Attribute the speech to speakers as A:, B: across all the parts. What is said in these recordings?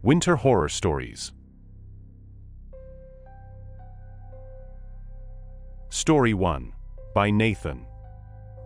A: Winter Horror Stories. Story 1. By Nathan.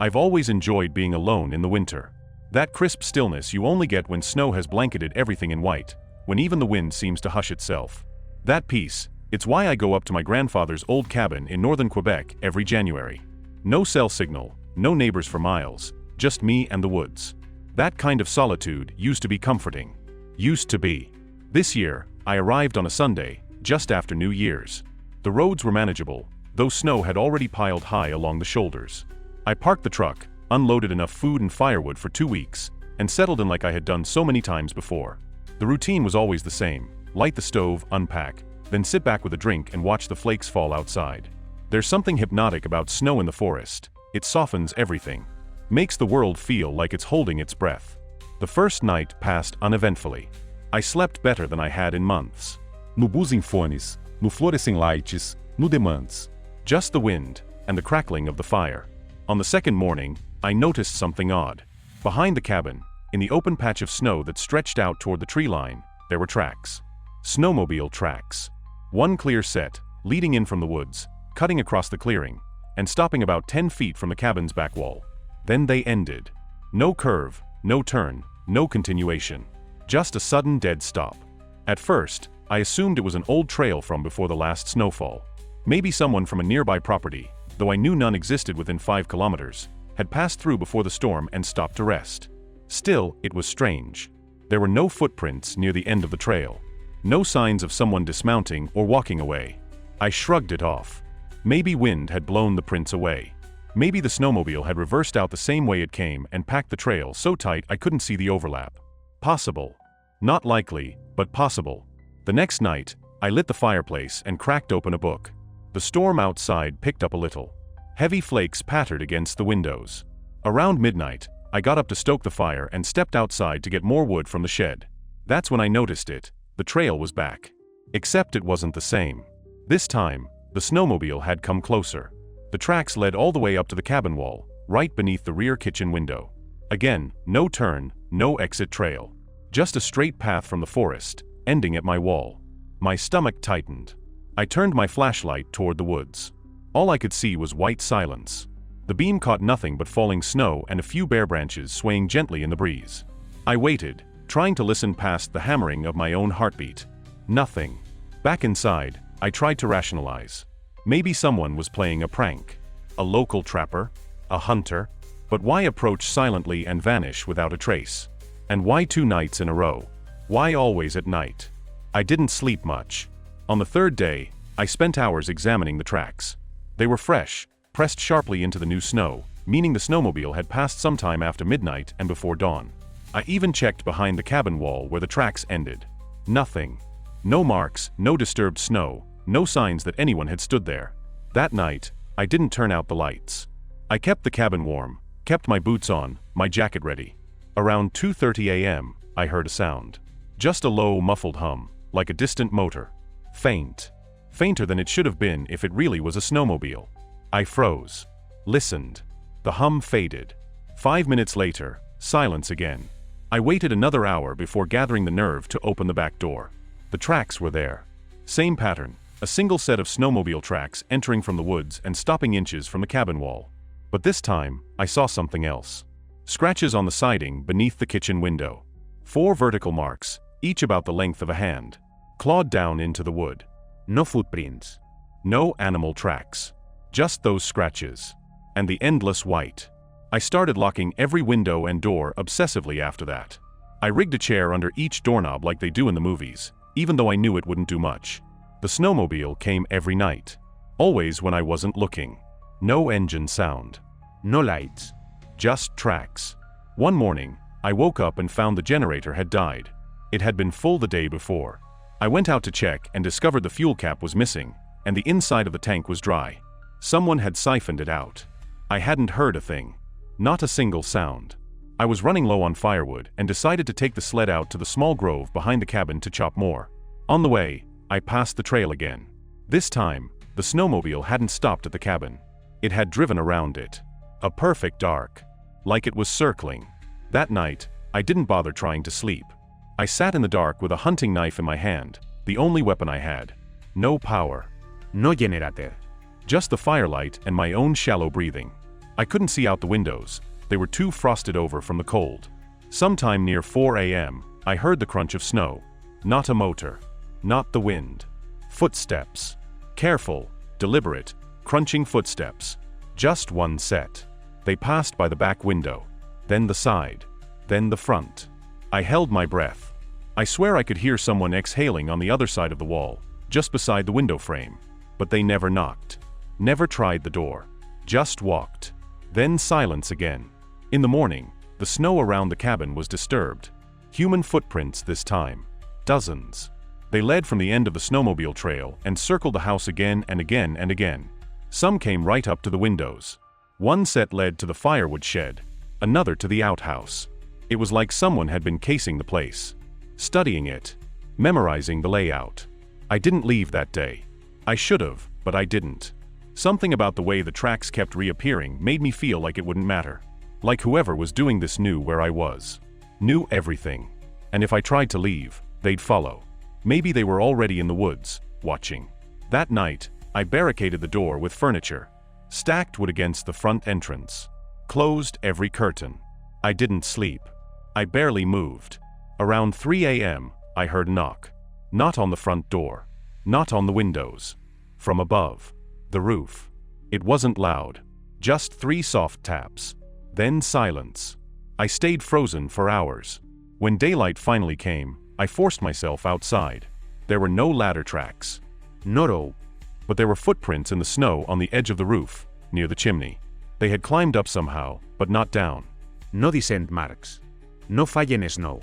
A: I've always enjoyed being alone in the winter. That crisp stillness you only get when snow has blanketed everything in white, when even the wind seems to hush itself. That peace, it's why I go up to my grandfather's old cabin in northern Quebec every January. No cell signal, no neighbors for miles, just me and the woods. That kind of solitude used to be comforting. Used to be. This year, I arrived on a Sunday, just after New Year's. The roads were manageable, though snow had already piled high along the shoulders. I parked the truck, unloaded enough food and firewood for 2 weeks, and settled in like I had done so many times before. The routine was always the same: light the stove, unpack, then sit back with a drink and watch the flakes fall outside. There's something hypnotic about snow in the forest. It softens everything. Makes the world feel like it's holding its breath. The first night passed uneventfully. I slept better than I had in months.
B: No buzzing fones, no florescem lights, no demands.
A: Just the wind, and the crackling of the fire. On the second morning, I noticed something odd. Behind the cabin, in the open patch of snow that stretched out toward the tree line, there were tracks. Snowmobile tracks. One clear set, leading in from the woods, cutting across the clearing, and stopping about 10 feet from the cabin's back wall. Then they ended. No curve, no turn, no continuation. Just a sudden dead stop. At first, I assumed it was an old trail from before the last snowfall. Maybe someone from a nearby property, though I knew none existed within 5 kilometers, had passed through before the storm and stopped to rest. Still, it was strange. There were no footprints near the end of the trail. No signs of someone dismounting or walking away. I shrugged it off. Maybe wind had blown the prints away. Maybe the snowmobile had reversed out the same way it came and packed the trail so tight I couldn't see the overlap. Possible. Not likely, but possible. The next night, I lit the fireplace and cracked open a book. The storm outside picked up a little. Heavy flakes pattered against the windows. Around midnight, I got up to stoke the fire and stepped outside to get more wood from the shed. That's when I noticed it. The trail was back. Except it wasn't the same. This time, the snowmobile had come closer. The tracks led all the way up to the cabin wall, right beneath the rear kitchen window. Again, no turn, no exit trail. Just a straight path from the forest, ending at my wall. My stomach tightened. I turned my flashlight toward the woods. All I could see was white silence. The beam caught nothing but falling snow and a few bare branches swaying gently in the breeze. I waited, trying to listen past the hammering of my own heartbeat. Nothing. Back inside, I tried to rationalize. Maybe someone was playing a prank. A local trapper? A hunter? But why approach silently and vanish without a trace? And why 2 nights in a row? Why always at night? I didn't sleep much. On the third day, I spent hours examining the tracks. They were fresh, pressed sharply into the new snow, meaning the snowmobile had passed sometime after midnight and before dawn. I even checked behind the cabin wall where the tracks ended. Nothing. No marks, no disturbed snow, no signs that anyone had stood there. That night, I didn't turn out the lights. I kept the cabin warm, kept my boots on, my jacket ready. Around 2:30 a.m., I heard a sound. Just a low, muffled hum, like a distant motor. Faint. Fainter than it should have been if it really was a snowmobile. I froze. Listened. The hum faded. 5 minutes later, silence again. I waited another hour before gathering the nerve to open the back door. The tracks were there. Same pattern, a single set of snowmobile tracks entering from the woods and stopping inches from the cabin wall. But this time, I saw something else. Scratches on the siding beneath the kitchen window. 4 vertical marks, each about the length of a hand. Clawed down into the wood.
B: No footprints.
A: No animal tracks. Just those scratches. And the endless white. I started locking every window and door obsessively after that. I rigged a chair under each doorknob like they do in the movies, even though I knew it wouldn't do much. The snowmobile came every night. Always when I wasn't looking. No engine sound.
B: No lights.
A: Just tracks. One morning, I woke up and found the generator had died. It had been full the day before. I went out to check and discovered the fuel cap was missing, and the inside of the tank was dry. Someone had siphoned it out. I hadn't heard a thing. Not a single sound. I was running low on firewood and decided to take the sled out to the small grove behind the cabin to chop more. On the way, I passed the trail again. This time, the snowmobile hadn't stopped at the cabin. It had driven around it. A perfect arc. Like it was circling. That night, I didn't bother trying to sleep. I sat in the dark with a hunting knife in my hand, the only weapon I had. No power.
C: No generator.
A: Just the firelight and my own shallow breathing. I couldn't see out the windows. They were too frosted over from the cold. Sometime near 4 a.m., I heard the crunch of snow. Not a motor. Not the wind. Footsteps. Careful, deliberate, crunching footsteps. Just one set. They passed by the back window. Then the side. Then the front. I held my breath. I swear I could hear someone exhaling on the other side of the wall, just beside the window frame. But they never knocked. Never tried the door. Just walked. Then silence again. In the morning, the snow around the cabin was disturbed. Human footprints this time. Dozens. They led from the end of the snowmobile trail and circled the house again and again and again. Some came right up to the windows. One set led to the firewood shed, another to the outhouse. It was like someone had been casing the place, studying it, memorizing the layout. I didn't leave that day. I should have, but I didn't. Something about the way the tracks kept reappearing made me feel like it wouldn't matter. Like whoever was doing this knew where I was. Knew everything. And if I tried to leave, they'd follow. Maybe they were already in the woods, watching. That night, I barricaded the door with furniture. Stacked wood against the front entrance. Closed every curtain. I didn't sleep. I barely moved. Around 3 a.m., I heard a knock. Not on the front door. Not on the windows. From above. The roof. It wasn't loud. Just 3 soft taps. Then silence. I stayed frozen for hours. When daylight finally came, I forced myself outside. There were no ladder tracks. No rope. But there were footprints in the snow on the edge of the roof, near the chimney. They had climbed up somehow, but not down.
C: No descent marks. No fall en snow.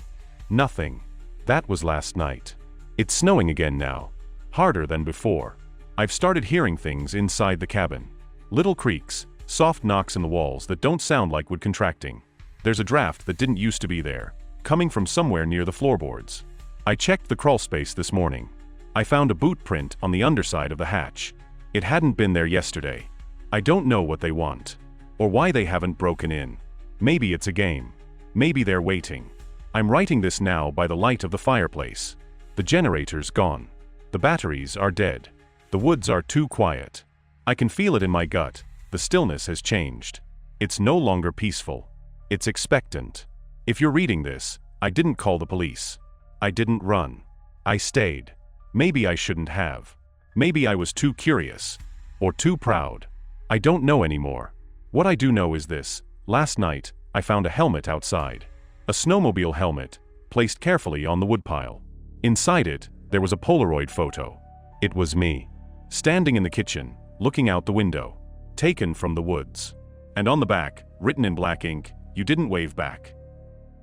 A: Nothing. That was last night. It's snowing again now. Harder than before. I've started hearing things inside the cabin. Little creaks, soft knocks in the walls that don't sound like wood contracting. There's a draft that didn't used to be there, coming from somewhere near the floorboards. I checked the crawl space this morning. I found a boot print on the underside of the hatch. It hadn't been there yesterday. I don't know what they want. Or why they haven't broken in. Maybe it's a game. Maybe they're waiting. I'm writing this now by the light of the fireplace. The generator's gone. The batteries are dead. The woods are too quiet. I can feel it in my gut. The stillness has changed. It's no longer peaceful. It's expectant. If you're reading this, I didn't call the police. I didn't run. I stayed. Maybe I shouldn't have. Maybe I was too curious. Or too proud. I don't know anymore. What I do know is this. Last night, I found a helmet outside. A snowmobile helmet, placed carefully on the woodpile. Inside it, there was a Polaroid photo. It was me. Standing in the kitchen, looking out the window. Taken from the woods. And on the back, written in black ink, "You didn't wave back."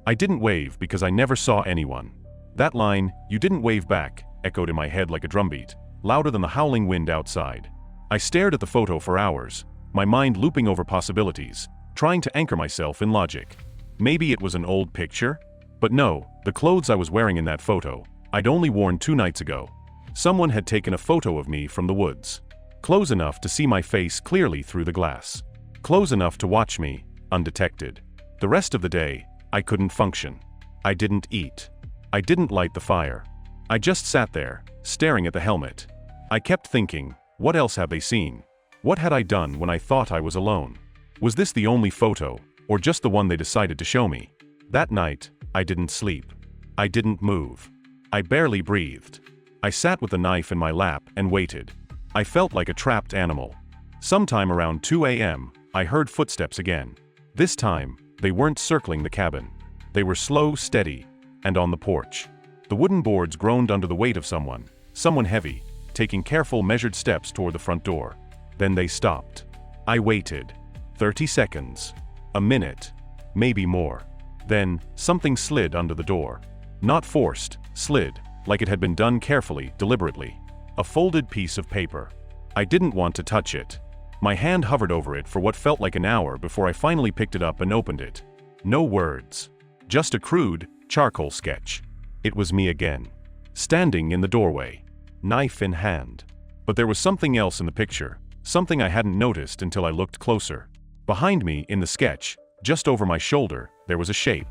A: I didn't wave because I never saw anyone. That line, "You didn't wave back," echoed in my head like a drumbeat, louder than the howling wind outside. I stared at the photo for hours, my mind looping over possibilities, trying to anchor myself in logic. Maybe it was an old picture? But no, the clothes I was wearing in that photo, I'd only worn 2 nights ago. Someone had taken a photo of me from the woods. Close enough to see my face clearly through the glass. Close enough to watch me, undetected. The rest of the day, I couldn't function. I didn't eat. I didn't light the fire. I just sat there, staring at the helmet. I kept thinking, what else have they seen? What had I done when I thought I was alone? Was this the only photo, or just the one they decided to show me? That night, I didn't sleep. I didn't move. I barely breathed. I sat with the knife in my lap and waited. I felt like a trapped animal. Sometime around 2 a.m., I heard footsteps again. This time, they weren't circling the cabin. They were slow, steady, and on the porch. The wooden boards groaned under the weight of someone heavy, taking careful, measured steps toward the front door. Then they stopped. I waited. 30 seconds. A minute. Maybe more. Then, something slid under the door. Not forced, slid, like it had been done carefully, deliberately. A folded piece of paper. I didn't want to touch it. My hand hovered over it for what felt like an hour before I finally picked it up and opened it. No words. Just a crude, charcoal sketch. It was me again. Standing in the doorway. Knife in hand. But there was something else in the picture. Something I hadn't noticed until I looked closer. Behind me, in the sketch, just over my shoulder, there was a shape.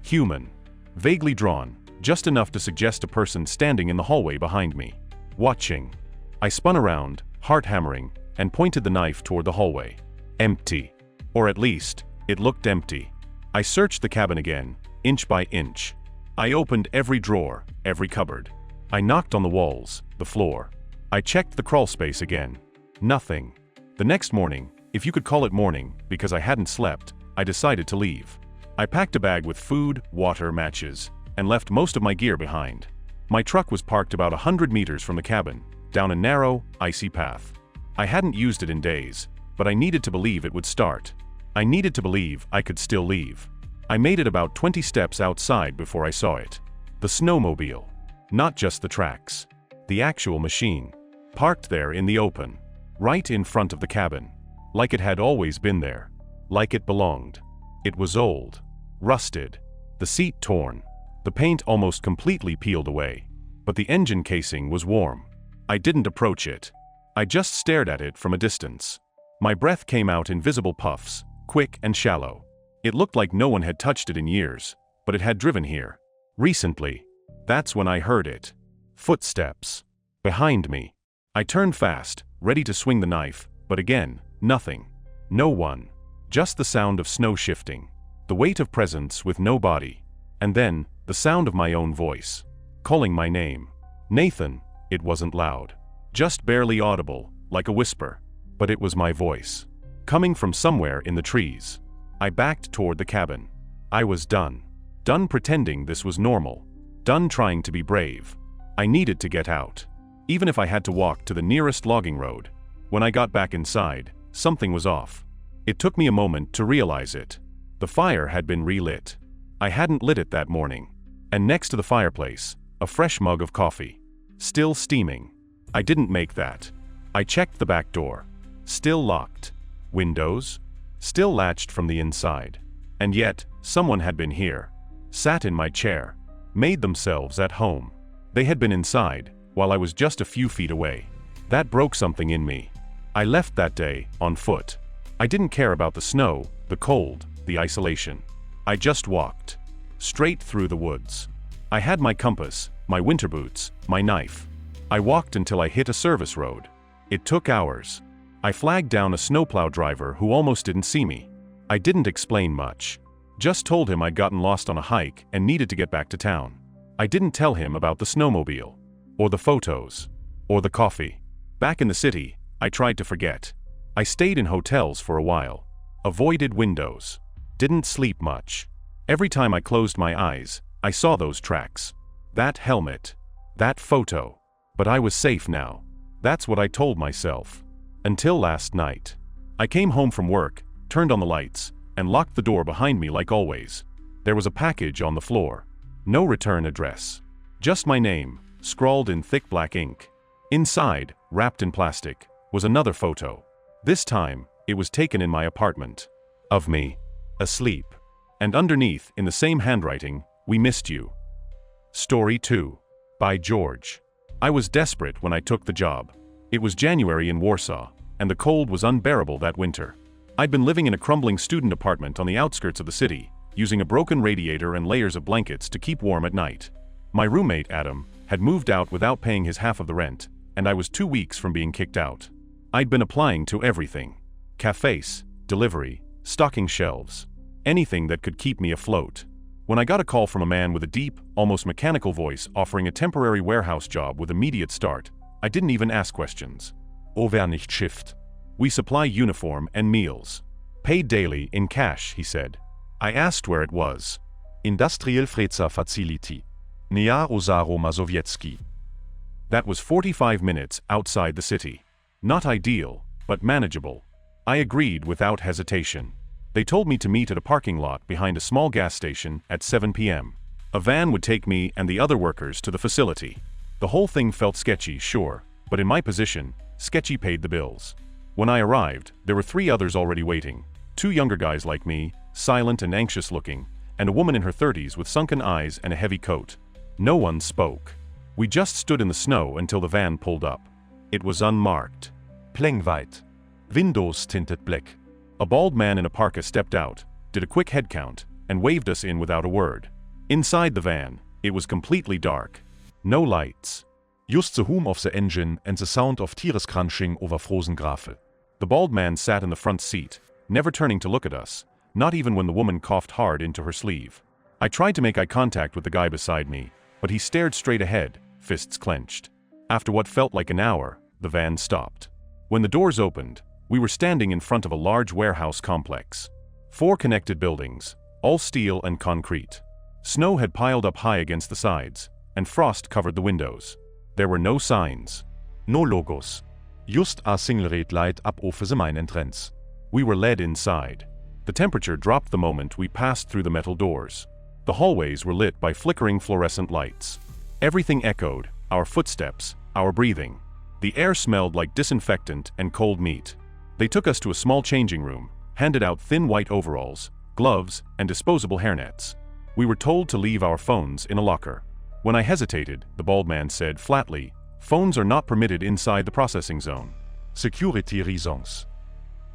A: Human. Vaguely drawn, just enough to suggest a person standing in the hallway behind me, watching. I spun around, heart hammering, and pointed the knife toward the hallway. Empty. Or at least, it looked empty. I searched the cabin again, inch by inch. I opened every drawer, every cupboard. I knocked on the walls, the floor. I checked the crawl space again. Nothing. The next morning, if you could call it morning, because I hadn't slept, I decided to leave. I packed a bag with food, water, matches, and left most of my gear behind. My truck was parked about 100 meters from the cabin, down a narrow, icy path. I hadn't used it in days, but I needed to believe it would start. I needed to believe I could still leave. I made it about 20 steps outside before I saw it. The snowmobile. Not just the tracks. The actual machine. Parked there in the open. Right in front of the cabin. Like it had always been there. Like it belonged. It was old. Rusted. The seat torn. The paint almost completely peeled away. But the engine casing was warm. I didn't approach it. I just stared at it from a distance. My breath came out in visible puffs, quick and shallow. It looked like no one had touched it in years, but it had driven here. Recently. That's when I heard it. Footsteps. Behind me. I turned fast, ready to swing the knife, but again, nothing. No one. Just the sound of snow shifting. The weight of presence with no body. And then, the sound of my own voice. Calling my name. Nathan. It wasn't loud. Just barely audible, like a whisper. But it was my voice. Coming from somewhere in the trees. I backed toward the cabin. I was done. Done pretending this was normal. Done trying to be brave. I needed to get out. Even if I had to walk to the nearest logging road. When I got back inside, something was off. It took me a moment to realize it. The fire had been relit. I hadn't lit it that morning. And next to the fireplace, a fresh mug of coffee. Still steaming. I didn't make that. I checked the back door. Still locked. Windows? Still latched from the inside. And yet, someone had been here. Sat in my chair. Made themselves at home. They had been inside, while I was just a few feet away. That broke something in me. I left that day, on foot. I didn't care about the snow, the cold, the isolation. I just walked. Straight through the woods. I had my compass, my winter boots, my knife. I walked until I hit a service road. It took hours. I flagged down a snowplow driver who almost didn't see me. I didn't explain much. Just told him I'd gotten lost on a hike and needed to get back to town. I didn't tell him about the snowmobile. Or the photos. Or the coffee. Back in the city, I tried to forget. I stayed in hotels for a while. Avoided windows. Didn't sleep much. Every time I closed my eyes, I saw those tracks. That helmet. That photo. But I was safe now. That's what I told myself. Until last night. I came home from work, turned on the lights, and locked the door behind me like always. There was a package on the floor. No return address. Just my name, scrawled in thick black ink. Inside, wrapped in plastic, was another photo. This time, it was taken in my apartment. Of me. Asleep. And underneath, in the same handwriting, "We missed you." Story 2. By George. I was desperate when I took the job. It was January in Warsaw, and the cold was unbearable that winter. I'd been living in a crumbling student apartment on the outskirts of the city, using a broken radiator and layers of blankets to keep warm at night. My roommate, Adam, had moved out without paying his half of the rent, and I was 2 weeks from being kicked out. I'd been applying to everything. Cafes, delivery, stocking shelves. Anything that could keep me afloat. When I got a call from a man with a deep, almost mechanical voice offering a temporary warehouse job with immediate start, I didn't even ask questions. Overnichtshift. We supply uniform and meals. Paid daily in cash, he said. I asked where it was. Industrial Freca Facility. Nia Ozaro Mazowiecki. That was 45 minutes outside the city. Not ideal, but manageable. I agreed without hesitation. They told me to meet at a parking lot behind a small gas station at 7 p.m. A van would take me and the other workers to the facility. The whole thing felt sketchy, sure, but in my position, sketchy paid the bills. When I arrived, there were 3 others already waiting. 2 younger guys like me, silent and anxious looking, and a woman in her 30s with sunken eyes and a heavy coat. No one spoke. We just stood in the snow until the van pulled up. It was unmarked. Plengweit. Windows tinted black. A bald man in a parka stepped out, did a quick head count, and waved us in without a word. Inside the van, It was completely dark. No lights.
B: Just the hum of the engine and the sound of tears crunching over frozen gravel.
A: The bald man sat in the front seat, never turning to look at us, not even when the woman coughed hard into her sleeve. I tried to make eye contact with the guy beside me, but he stared straight ahead, fists clenched. After what felt like an hour, the van stopped. When the doors opened, we were standing in front of a large warehouse complex. 4 connected buildings, all steel and concrete. Snow had piled up high against the sides, and frost covered the windows. There were no signs.
B: No logos. Just a single red light up over the main entrance.
A: We were led inside. The temperature dropped the moment we passed through the metal doors. The hallways were lit by flickering fluorescent lights. Everything echoed, our footsteps, our breathing. The air smelled like disinfectant and cold meat. They took us to a small changing room, handed out thin white overalls, gloves, and disposable hairnets. We were told to leave our phones in a locker. When I hesitated, the bald man said flatly, "Phones are not permitted inside the processing zone."
B: Security reasons.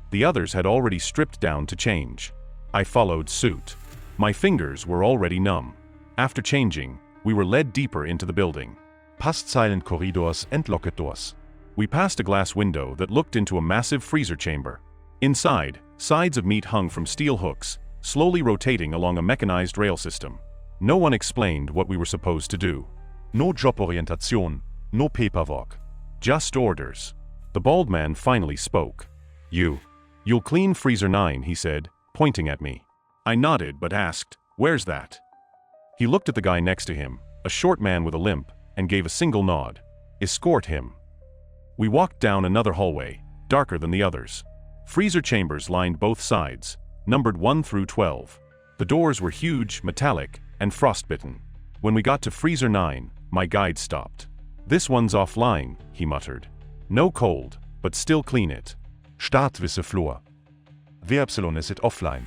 A: The others had already stripped down to change. I followed suit. My fingers were already numb. After changing, we were led deeper into the building.
B: Past silent corridors and locked doors.
A: We passed a glass window that looked into a massive freezer chamber. Inside, sides of meat hung from steel hooks, slowly rotating along a mechanized rail system. No one explained what we were supposed to do.
B: No job orientation, no paperwork.
A: Just orders. The bald man finally spoke. You'll clean freezer 9, he said, pointing at me. I nodded but asked, "Where's that?" He looked at the guy next to him, a short man with a limp, and gave a single nod. "Escort him." We walked down another hallway, darker than the others. Freezer chambers lined both sides, numbered 1 through 12. The doors were huge, metallic, and frostbitten. When we got to freezer 9, my guide stopped. "This one's offline," he muttered. "No cold, but still clean it."
B: Start with the floor. Where is it offline?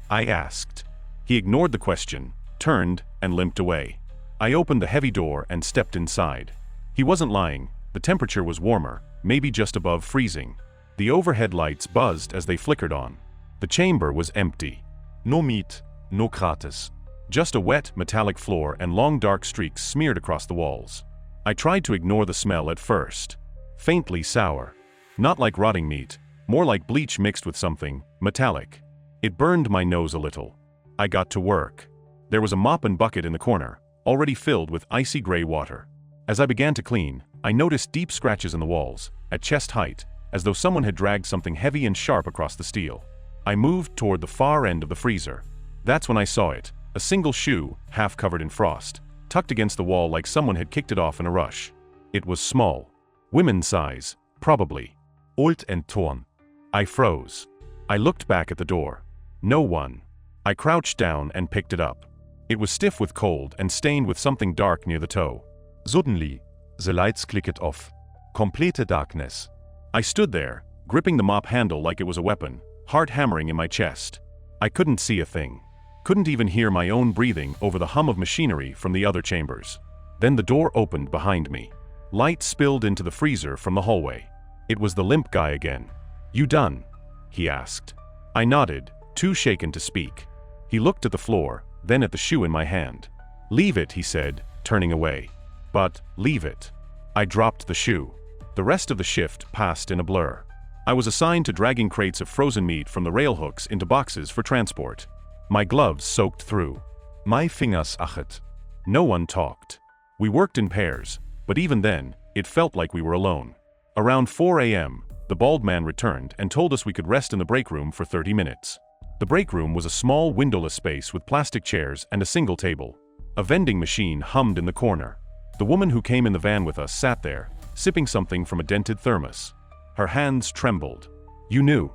A: I asked. He ignored the question, turned, and limped away. I opened the heavy door and stepped inside. He wasn't lying. The temperature was warmer, maybe just above freezing. The overhead lights buzzed as they flickered on. The chamber was empty.
B: No meat, no gratis.
A: Just a wet, metallic floor and long dark streaks smeared across the walls. I tried to ignore the smell at first. Faintly sour. Not like rotting meat, more like bleach mixed with something metallic. It burned my nose a little. I got to work. There was a mop and bucket in the corner, already filled with icy gray water. As I began to clean, I noticed deep scratches in the walls, at chest height, as though someone had dragged something heavy and sharp across the steel. I moved toward the far end of the freezer. That's when I saw it, a single shoe, half covered in frost, tucked against the wall like someone had kicked it off in a rush. It was small. Women's size, probably.
B: Old and torn.
A: I froze. I looked back at the door. No one. I crouched down and picked it up. It was stiff with cold and stained with something dark near the toe.
B: Suddenly, the lights clicked off. Complete darkness.
A: I stood there, gripping the mop handle like it was a weapon, heart hammering in my chest. I couldn't see a thing. Couldn't even hear my own breathing over the hum of machinery from the other chambers. Then the door opened behind me. Light spilled into the freezer from the hallway. It was the limp guy again. "You done?" he asked. I nodded, too shaken to speak. He looked at the floor, then at the shoe in my hand. "Leave it," he said, turning away. But, leave it. I dropped the shoe. The rest of the shift passed in a blur. I was assigned to dragging crates of frozen meat from the rail hooks into boxes for transport. My gloves soaked through.
B: My fingers ached.
A: No one talked. We worked in pairs, but even then, it felt like we were alone. Around 4 a.m., the bald man returned and told us we could rest in the break room for 30 minutes. The break room was a small windowless space with plastic chairs and a single table. A vending machine hummed in the corner. The woman who came in the van with us sat there, sipping something from a dented thermos. Her hands trembled. "You knew?"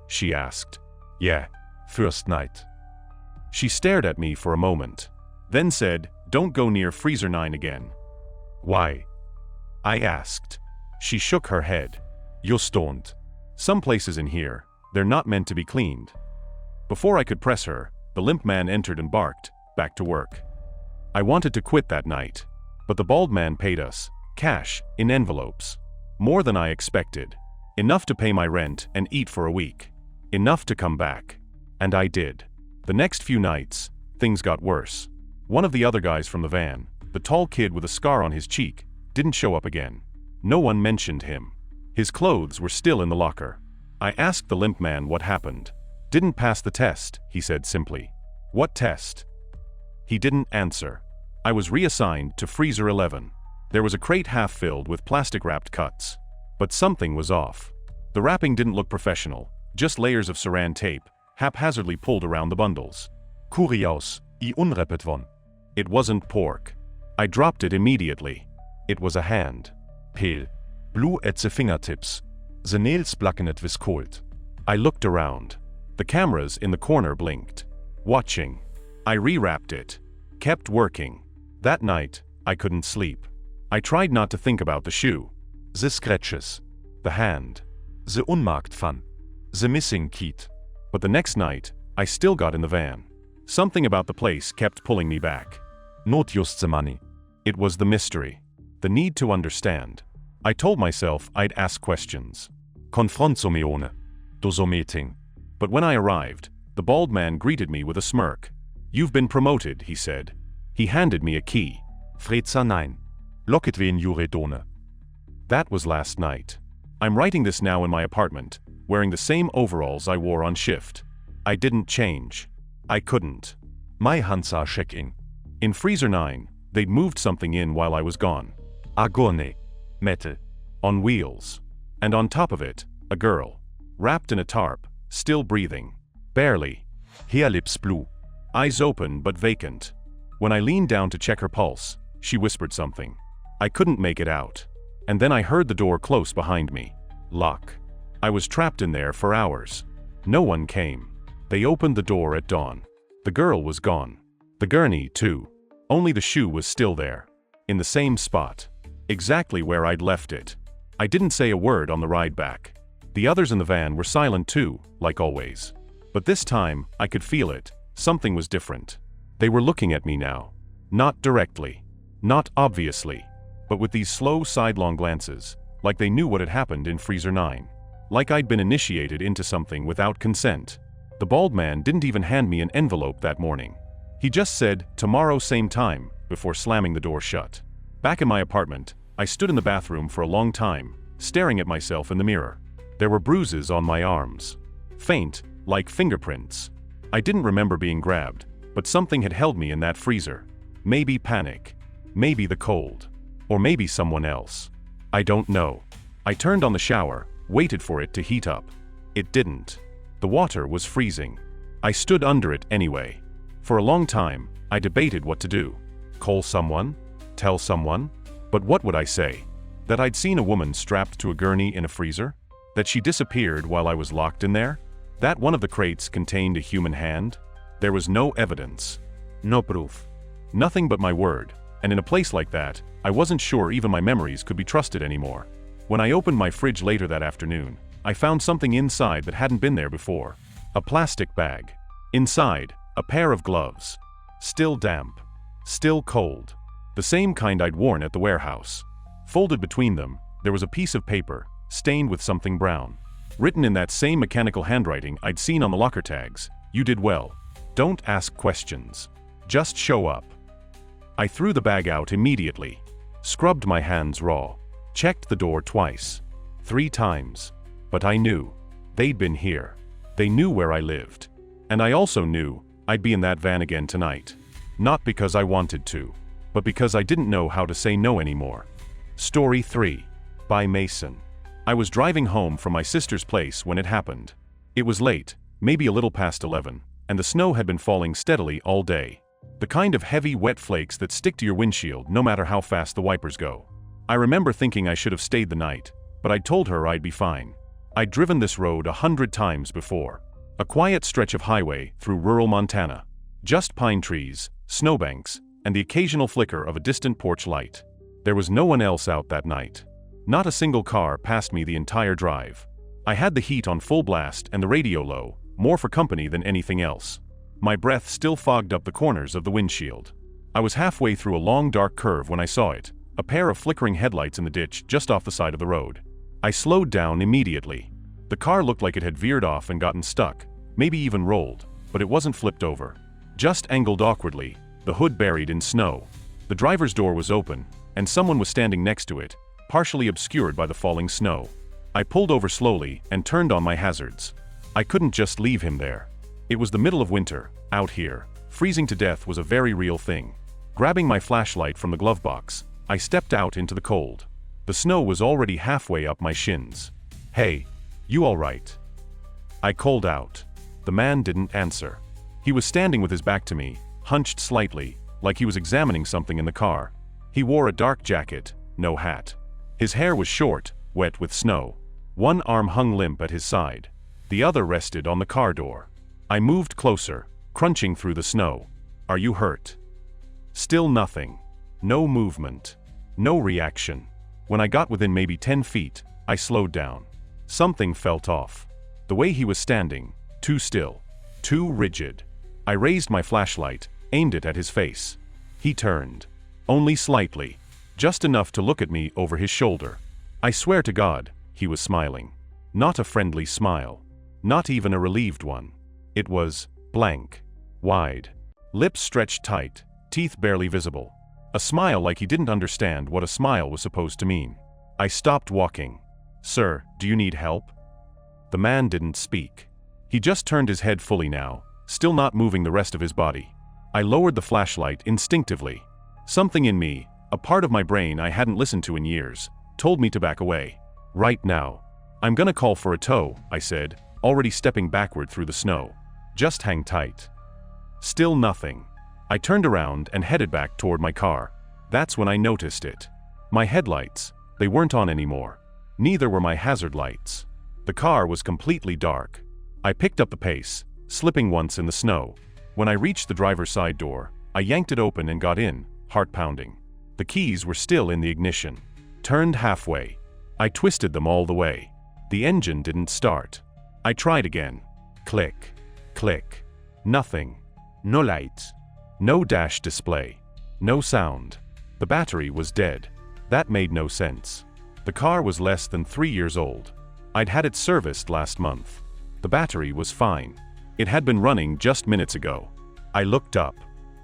A: she asked.
B: "Yeah, first night."
A: She stared at me for a moment, then said, "Don't go near freezer 9 again."
B: "Why?"
A: I asked. She shook her head.
B: "Just don't.
A: Some places in here, they're not meant to be cleaned." Before I could press her, the limp man entered and barked, "Back to work." I wanted to quit that night, but the bald man paid us, cash, in envelopes. More than I expected. Enough to pay my rent and eat for a week. Enough to come back. And I did. The next few nights, things got worse. One of the other guys from the van, the tall kid with a scar on his cheek, didn't show up again. No one mentioned him. His clothes were still in the locker. I asked the limp man what happened. Didn't pass the test, he said simply. What test? He didn't answer. I was reassigned to freezer 11. There was a crate half filled with plastic-wrapped cuts. But something was off. The wrapping didn't look professional, just layers of saran tape, haphazardly pulled around the bundles.
B: Curious, I unwrapped von.
A: It wasn't pork. I dropped it immediately. It was a hand.
B: Pale. Blue at the fingertips. The nails blackened with cold.
A: I looked around. The cameras in the corner blinked. Watching. I rewrapped it. Kept working. That night, I couldn't sleep. I tried not to think about the shoe.
B: The scratches.
A: The hand.
B: The unmarked fan. The missing key.
A: But the next night, I still got in the van. Something about the place kept pulling me back.
B: Not just the money.
A: It was the mystery. The need to understand. I told myself I'd ask questions.
B: Confronto me ohne. Do so meeting.
A: But when I arrived, the bald man greeted me with a smirk. You've been promoted, he said. He handed me a key.
B: Freza nein. Locket wen jure done.
A: That was last night. I'm writing this now in my apartment, wearing the same overalls I wore on shift. I didn't change. I couldn't.
B: My hands are shaking.
A: In freezer 9, they'd moved something in while I was gone.
B: Agone. Metal.
A: On wheels. And on top of it, a girl. Wrapped in a tarp, still breathing. Barely.
B: Hair lips blue.
A: Eyes open but vacant. When I leaned down to check her pulse, she whispered something. I couldn't make it out. And then I heard the door close behind me. Lock. I was trapped in there for hours. No one came. They opened the door at dawn. The girl was gone. The gurney, too. Only the shoe was still there. In the same spot. Exactly where I'd left it. I didn't say a word on the ride back. The others in the van were silent too, like always. But this time, I could feel it. Something was different. They were looking at me now. Not directly. Not obviously. But with these slow sidelong glances, like they knew what had happened in freezer 9. Like I'd been initiated into something without consent. The bald man didn't even hand me an envelope that morning. He just said, tomorrow same time, before slamming the door shut. Back in my apartment, I stood in the bathroom for a long time, staring at myself in the mirror. There were bruises on my arms. Faint, like fingerprints. I didn't remember being grabbed, but something had held me in that freezer. Maybe panic. Maybe the cold. Or maybe someone else. I don't know. I turned on the shower, waited for it to heat up. It didn't. The water was freezing. I stood under it anyway. For a long time, I debated what to do. Call someone? Tell someone? But what would I say? That I'd seen a woman strapped to a gurney in a freezer? That she disappeared while I was locked in there? That one of the crates contained a human hand? There was no evidence. No proof. Nothing but my word. And in a place like that, I wasn't sure even my memories could be trusted anymore. When I opened my fridge later that afternoon, I found something inside that hadn't been there before. A plastic bag. Inside, a pair of gloves. Still damp. Still cold. The same kind I'd worn at the warehouse. Folded between them, there was a piece of paper, stained with something brown. Written in that same mechanical handwriting I'd seen on the locker tags. You did well. Don't ask questions. Just show up. I threw the bag out immediately. Scrubbed my hands raw. Checked the door twice. 3 times. But I knew. They'd been here. They knew where I lived. And I also knew I'd be in that van again tonight. Not because I wanted to, but because I didn't know how to say no anymore. Story 3. By Mason. I was driving home from my sister's place when it happened. It was late, maybe a little past 11, and the snow had been falling steadily all day. The kind of heavy, wet flakes that stick to your windshield no matter how fast the wipers go. I remember thinking I should have stayed the night, but I told her I'd be fine. I'd driven this road 100 times before. A quiet stretch of highway through rural Montana. Just pine trees, snowbanks, and the occasional flicker of a distant porch light. There was no one else out that night. Not a single car passed me the entire drive. I had the heat on full blast and the radio low, more for company than anything else. My breath still fogged up the corners of the windshield. I was halfway through a long dark curve when I saw it, a pair of flickering headlights in the ditch just off the side of the road. I slowed down immediately. The car looked like it had veered off and gotten stuck, maybe even rolled, but it wasn't flipped over. Just angled awkwardly, the hood buried in snow. The driver's door was open, and someone was standing next to it, partially obscured by the falling snow. I pulled over slowly and turned on my hazards. I couldn't just leave him there. It was the middle of winter, out here. Freezing to death was a very real thing. Grabbing my flashlight from the glove box, I stepped out into the cold. The snow was already halfway up my shins. "Hey, you all right?" I called out. The man didn't answer. He was standing with his back to me, hunched slightly, like he was examining something in the car. He wore a dark jacket, no hat. His hair was short, wet with snow. One arm hung limp at his side. The other rested on the car door. I moved closer, crunching through the snow. "Are you hurt?" Still nothing. No movement. No reaction. When I got within maybe 10 feet, I slowed down. Something felt off. The way he was standing, too still, too rigid. I raised my flashlight, aimed it at his face. He turned. Only slightly. Just enough to look at me over his shoulder. I swear to God, he was smiling. Not a friendly smile. Not even a relieved one. It was blank. Wide. Lips stretched tight, teeth barely visible. A smile like he didn't understand what a smile was supposed to mean. I stopped walking. "Sir, do you need help?" The man didn't speak. He just turned his head fully now, still not moving the rest of his body. I lowered the flashlight instinctively. Something in me, a part of my brain I hadn't listened to in years, told me to back away. "Right now. I'm gonna call for a tow," I said, already stepping backward through the snow. "Just hang tight." Still nothing. I turned around and headed back toward my car. That's when I noticed it. My headlights, they weren't on anymore. Neither were my hazard lights. The car was completely dark. I picked up the pace, slipping once in the snow. When I reached the driver's side door, I yanked it open and got in, heart pounding. The keys were still in the ignition. Turned halfway. I twisted them all the way. The engine didn't start. I tried again. Click. Click. Nothing. No lights. No dash display. No sound. The battery was dead. That made no sense. The car was less than 3 years old. I'd had it serviced last month. The battery was fine. It had been running just minutes ago. I looked up.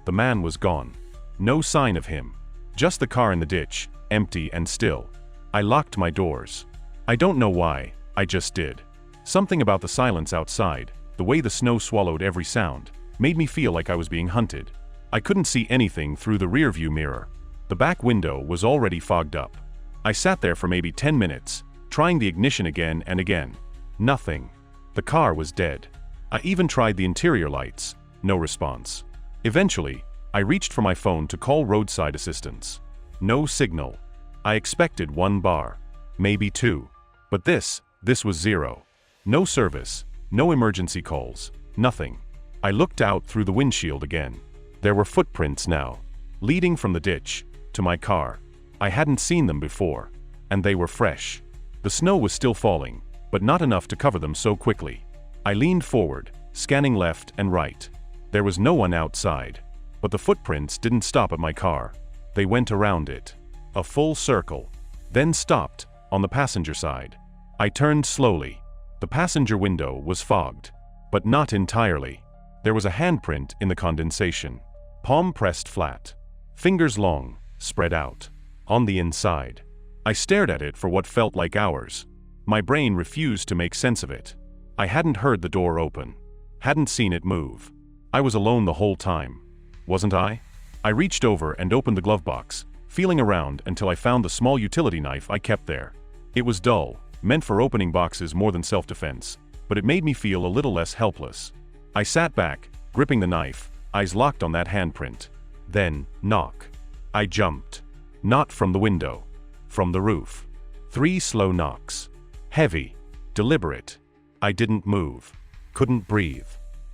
A: The man was gone. No sign of him. Just the car in the ditch, empty and still. I locked my doors. I don't know why, I just did. Something about the silence outside, the way the snow swallowed every sound, made me feel like I was being hunted. I couldn't see anything through the rearview mirror. The back window was already fogged up. I sat there for maybe 10 minutes, trying the ignition again and again. Nothing. The car was dead. I even tried the interior lights. No response. Eventually, I reached for my phone to call roadside assistance. No signal. I expected 1 bar. Maybe 2. But this was 0. No service. No emergency calls. Nothing. I looked out through the windshield again. There were footprints now, leading from the ditch to my car. I hadn't seen them before, and they were fresh. The snow was still falling, but not enough to cover them so quickly. I leaned forward, scanning left and right. There was no one outside, but the footprints didn't stop at my car. They went around it, a full circle, then stopped on the passenger side. I turned slowly. The passenger window was fogged, but not entirely. There was a handprint in the condensation. Palm pressed flat. Fingers long, spread out. On the inside. I stared at it for what felt like hours. My brain refused to make sense of it. I hadn't heard the door open. Hadn't seen it move. I was alone the whole time. Wasn't I? I reached over and opened the glove box, feeling around until I found the small utility knife I kept there. It was dull, meant for opening boxes more than self-defense, but it made me feel a little less helpless. I sat back, gripping the knife, eyes locked on that handprint. Then, knock. I jumped. Not from the window. From the roof. 3 slow knocks. Heavy. Deliberate. I didn't move. Couldn't breathe.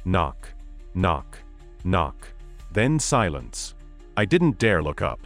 A: Knock. Knock. Knock. Then silence. I didn't dare look up.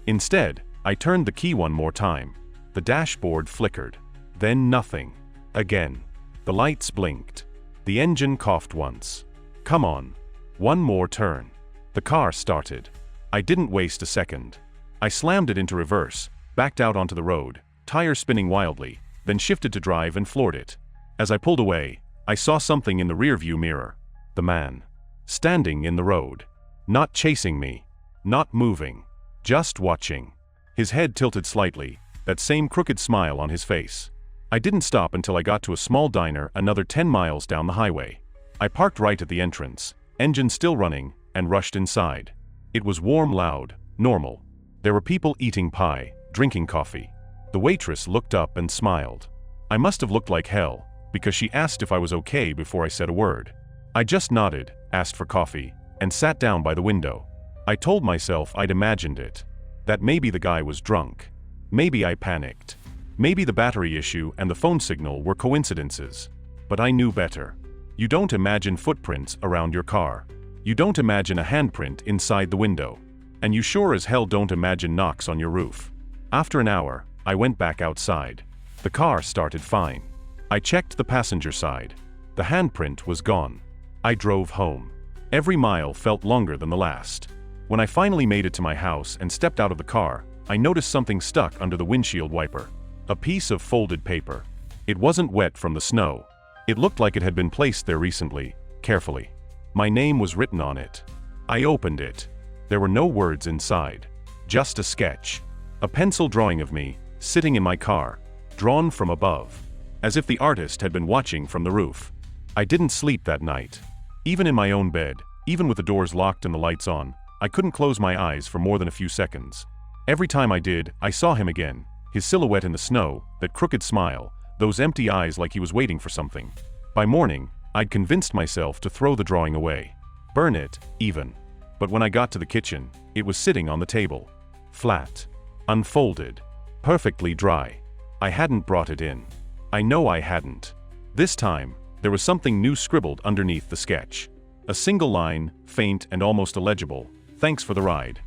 A: Instead, I turned the key one more time. The dashboard flickered. Then nothing. Again. The lights blinked. The engine coughed once. Come on. One more turn. The car started. I didn't waste a second. I slammed it into reverse, backed out onto the road, tires spinning wildly, then shifted to drive and floored it. As I pulled away, I saw something in the rearview mirror. The man. Standing in the road. Not chasing me, Not moving. Just watching. His head tilted slightly, that same crooked smile on his face. I didn't stop until I got to a small diner another 10 miles down the highway. I parked right at the entrance, engine still running, and rushed inside. It was warm, loud, normal. There were people eating pie, drinking coffee. The waitress looked up and smiled. I must have looked like hell, because she asked if I was okay before I said a word. I just nodded, asked for coffee, and sat down by the window. I told myself I'd imagined it. That maybe the guy was drunk. Maybe I panicked. Maybe the battery issue and the phone signal were coincidences. But I knew better. You don't imagine footprints around your car. You don't imagine a handprint inside the window. And you sure as hell don't imagine knocks on your roof. After an hour, I went back outside. The car started fine. I checked the passenger side. The handprint was gone. I drove home. Every mile felt longer than the last. When I finally made it to my house and stepped out of the car, I noticed something stuck under the windshield wiper. A piece of folded paper. It wasn't wet from the snow. It looked like it had been placed there recently, carefully. My name was written on it. I opened it. There were no words inside. Just a sketch. A pencil drawing of me, sitting in my car, drawn from above. As if the artist had been watching from the roof. I didn't sleep that night. Even in my own bed, even with the doors locked and the lights on, I couldn't close my eyes for more than a few seconds. Every time I did, I saw him again, his silhouette in the snow, that crooked smile, those empty eyes like he was waiting for something. By morning, I'd convinced myself to throw the drawing away. Burn it, even. But when I got to the kitchen, it was sitting on the table. Flat. Unfolded. Perfectly dry. I hadn't brought it in. I know I hadn't. This time, there was something new scribbled underneath the sketch. A single line, faint and almost illegible. Thanks for the ride.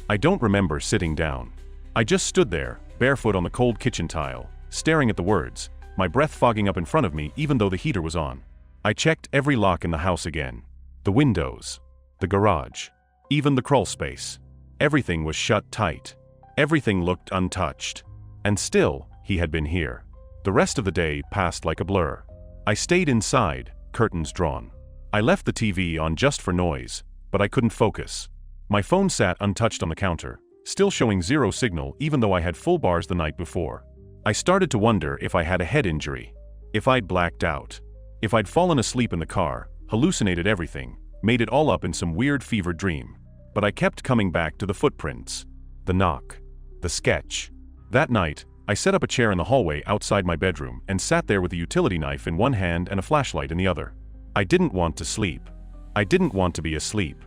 A: I don't remember sitting down. I just stood there, barefoot on the cold kitchen tile, staring at the words, my breath fogging up in front of me even though the heater was on. I checked every lock in the house again. The windows. The garage. Even the crawl space. Everything was shut tight. Everything looked untouched. And still, he had been here. The rest of the day passed like a blur. I stayed inside, curtains drawn. I left the TV on just for noise, but I couldn't focus. My phone sat untouched on the counter, still showing zero signal even though I had full bars the night before. I started to wonder if I had a head injury. If I'd blacked out. If I'd fallen asleep in the car, hallucinated everything, made it all up in some weird fevered dream. But I kept coming back to the footprints. The knock. The sketch. That night, I set up a chair in the hallway outside my bedroom and sat there with a utility knife in one hand and a flashlight in the other. I didn't want to sleep. I didn't want to be asleep.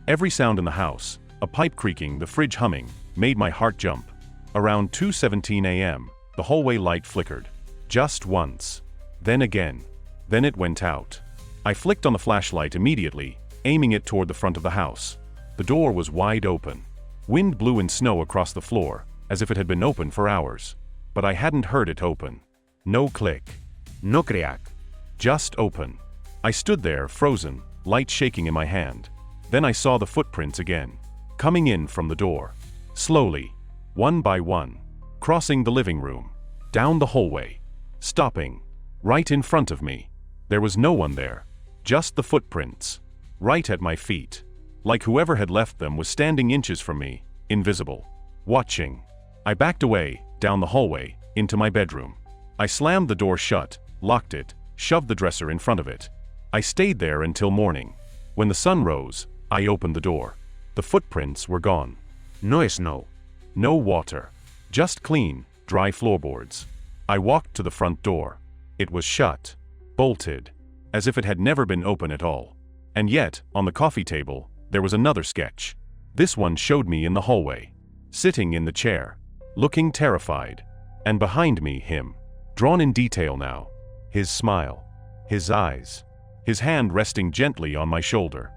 A: Every sound in the house, a pipe creaking, the fridge humming, made my heart jump. Around 2:17 a.m., the hallway light flickered. Just once. Then again. Then it went out. I flicked on the flashlight immediately, aiming it toward the front of the house. The door was wide open. Wind blew in snow across the floor, as if it had been open for hours. But I hadn't heard it open. No click.
C: No crack.
A: Just open. I stood there, frozen, light shaking in my hand. Then I saw the footprints again. Coming in from the door. Slowly. One by one. Crossing the living room. Down the hallway. Stopping. Right in front of me. There was no one there. Just the footprints. Right at my feet. Like whoever had left them was standing inches from me, invisible. Watching. I backed away, down the hallway, into my bedroom. I slammed the door shut, locked it, shoved the dresser in front of it. I stayed there until morning. When the sun rose, I opened the door. The footprints were gone.
C: No snow.
A: No water. Just clean, dry floorboards. I walked to the front door. It was shut. Bolted. As if it had never been open at all. And yet, on the coffee table, there was another sketch. This one showed me in the hallway. Sitting in the chair. Looking terrified. And behind me, him. Drawn in detail now. His smile. His eyes. His hand resting gently on my shoulder.